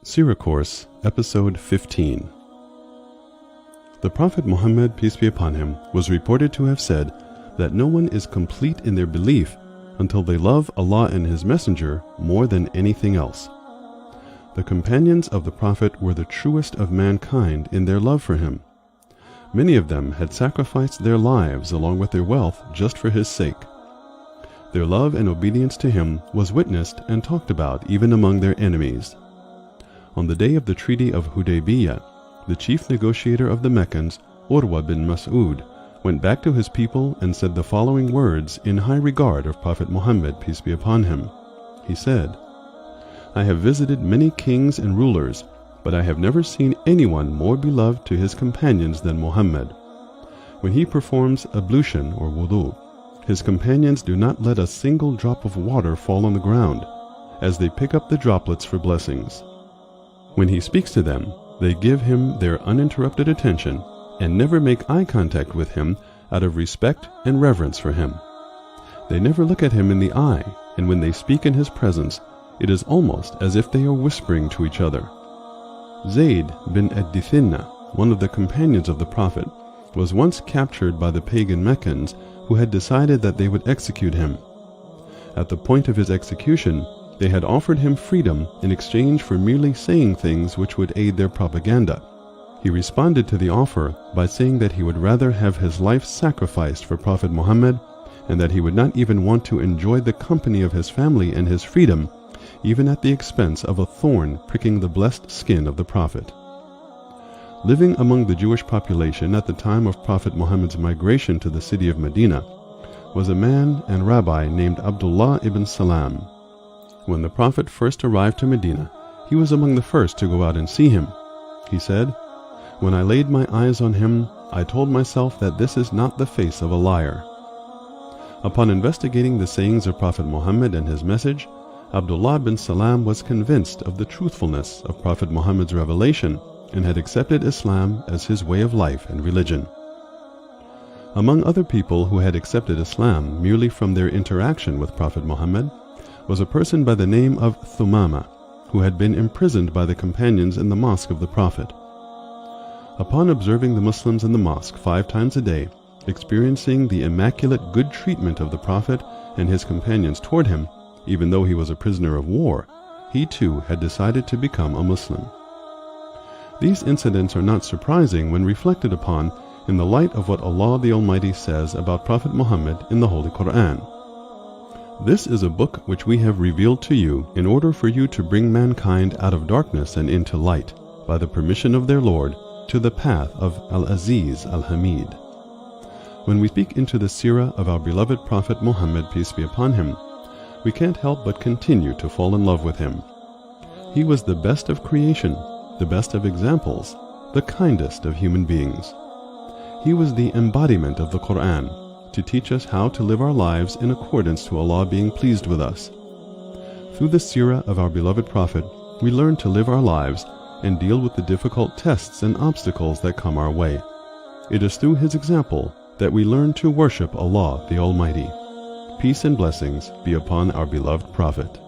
Seerah Course, Episode 15. The Prophet Muhammad, peace be upon him, was reported to have said that no one is complete in their belief until they love Allah and His Messenger more than anything else. The companions of the Prophet were the truest of mankind in their love for him. Many of them had sacrificed their lives along with their wealth just for his sake. Their love and obedience to him was witnessed and talked about even among their enemies. On the day of the Treaty of Hudaybiyah, the chief negotiator of the Meccans, Urwa bin Mas'ud, went back to his people and said the following words in high regard of Prophet Muhammad, peace be upon him. He said, "I have visited many kings and rulers, but I have never seen anyone more beloved to his companions than Muhammad. When he performs ablution or wudu, his companions do not let a single drop of water fall on the ground, as they pick up the droplets for blessings. When he speaks to them, they give him their uninterrupted attention and never make eye contact with him out of respect and reverence for him. They never look at him in the eye, and when they speak in his presence, it is almost as if they are whispering to each other." Zayd bin ad-Dithinna, one of the companions of the Prophet, was once captured by the pagan Meccans who had decided that they would execute him. At the point of his execution, they had offered him freedom in exchange for merely saying things which would aid their propaganda. He responded to the offer by saying that he would rather have his life sacrificed for Prophet Muhammad, and that he would not even want to enjoy the company of his family and his freedom, even at the expense of a thorn pricking the blessed skin of the Prophet. Living among the Jewish population at the time of Prophet Muhammad's migration to the city of Medina was a man and rabbi named Abdullah ibn Salam. When the Prophet first arrived to Medina, he was among the first to go out and see him. He said, "When I laid my eyes on him, I told myself that this is not the face of a liar." Upon investigating the sayings of Prophet Muhammad and his message, Abdullah bin Salam was convinced of the truthfulness of Prophet Muhammad's revelation and had accepted Islam as his way of life and religion. Among other people who had accepted Islam merely from their interaction with Prophet Muhammad was a person by the name of Thumama, who had been imprisoned by the companions in the mosque of the Prophet. Upon observing the Muslims in the mosque 5 times a day, experiencing the immaculate good treatment of the Prophet and his companions toward him, even though he was a prisoner of war, he too had decided to become a Muslim. These incidents are not surprising when reflected upon in the light of what Allah the Almighty says about Prophet Muhammad in the Holy Quran. "This is a book which we have revealed to you in order for you to bring mankind out of darkness and into light, by the permission of their Lord, to the path of Al-Aziz Al-Hamid." When we speak into the seerah of our beloved Prophet Muhammad, peace be upon him, we can't help but continue to fall in love with him. He was the best of creation, the best of examples, the kindest of human beings. He was the embodiment of the Quran, to teach us how to live our lives in accordance to Allah being pleased with us. Through the seerah of our beloved Prophet, we learn to live our lives and deal with the difficult tests and obstacles that come our way. It is through his example that we learn to worship Allah the Almighty. Peace and blessings be upon our beloved Prophet.